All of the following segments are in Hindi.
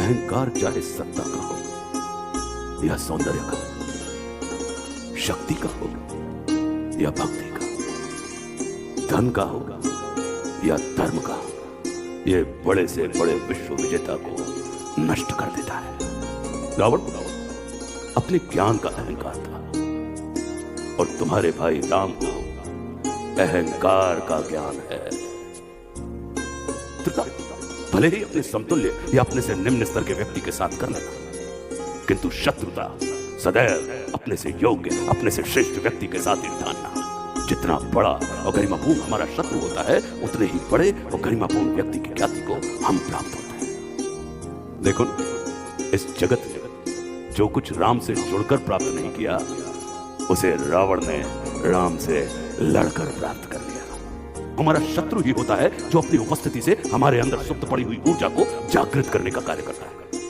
अहंकार चाहे सत्ता का हो या सौंदर्य का, शक्ति का हो या भक्ति का, धन का होगा या धर्म का, ये बड़े से बड़े विश्व विजेता को नष्ट कर देता है। रावण अपने ज्ञान का अहंकार था और तुम्हारे भाई राम को अहंकार का ज्ञान है। भले ही अपने समतुल्य या अपने से निम्न स्तर के व्यक्ति के साथ कर लेना, किंतु शत्रुता सदैव अपने से योग्य, अपने से श्रेष्ठ व्यक्ति के साथ ही ठानना। जितना बड़ा और गरिमापूर्ण हमारा शत्रु होता है, उतने ही बड़े और गरिमापूर्ण व्यक्ति की ख्याति को हम प्राप्त होते हैं। देखो, इस जगत में जो कुछ राम से जुड़कर प्राप्त नहीं किया, उसे रावण ने राम से लड़कर प्राप्त कर लिया। हमारा शत्रु ही होता है जो अपनी उपस्थिति से हमारे अंदर सुप्त पड़ी हुई ऊर्जा को जागृत करने का कार्य करता है।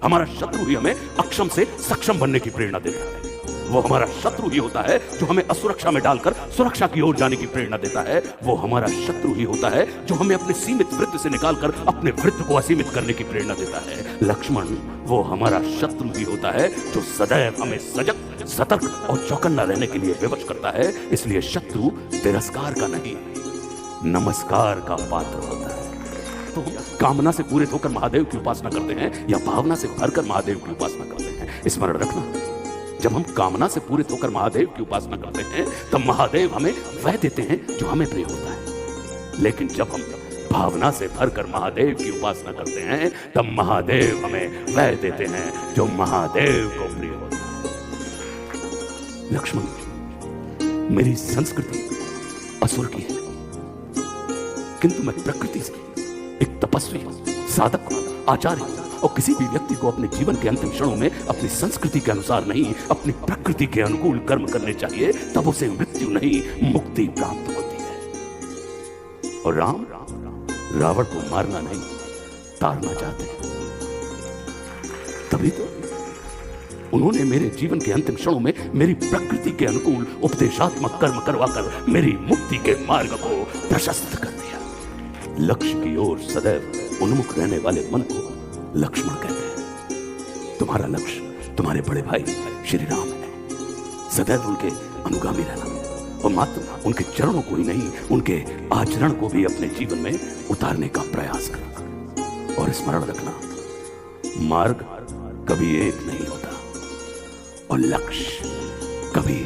हमारा शत्रु ही हमें अक्षम से सक्षम बनने की प्रेरणा देता है। वो हमारा शत्रु ही होता है जो हमें असुरक्षा में डालकर सुरक्षा की ओर जाने की प्रेरणा देता है। वो हमारा शत्रु ही होता है जो हमें अपने सीमित वृत्त से निकालकर अपने वृत्त को असीमित करने की प्रेरणा देता है। लक्ष्मण, वो हमारा शत्रु ही होता है जो सदैव हमें सजग, सतर्क और चौकन्ना रहने के लिए विवश करता है। इसलिए शत्रु तिरस्कार का नहीं, नमस्कार का पात्र होता है। तो कामना से पूरित होकर महादेव की उपासना करते हैं या भावना से भरकर महादेव की उपासना करते हैं, स्मरण रखना। जब हम कामना से पूरित होकर महादेव की उपासना करते हैं, तब महादेव हमें वह देते हैं जो हमें प्रिय होता है। लेकिन जब हम भावना से भरकर महादेव की उपासना करते हैं, तब महादेव हमें वह देते हैं जो महादेव को प्रिय होता है। लक्ष्मण, मेरी संस्कृति असुर की है, किंतु मैं प्रकृति से एक तपस्वी, साधक, आचार्य और किसी भी व्यक्ति को अपने जीवन के अंतिम क्षणों में अपनी संस्कृति के अनुसार नहीं, अपनी प्रकृति के अनुकूल कर्म करने चाहिए, तब उसे मृत्यु नहीं मुक्ति प्राप्त होती है। और राम रावण को मारना नहीं, तारना चाहते हैं। तभी तो उन्होंने मेरे जीवन के अंतिम क्षणों में मेरी प्रकृति के अनुकूल उपदेशात्मक कर्म करवाकर मेरी मुक्ति के मार्ग को प्रशस्त कर दिया। लक्ष्य की ओर सदैव उन्मुख रहने वाले मन को लक्ष्मण कहते हैं। तुम्हारा लक्ष्य तुम्हारे बड़े भाई श्री राम है। सदैव उनके अनुगामी रहना और मात्र उनके चरणों को ही नहीं, उनके आचरण को भी अपने जीवन में उतारने का प्रयास करना। और स्मरण रखना, मार्ग कभी एक नहीं होता और लक्ष्य कभी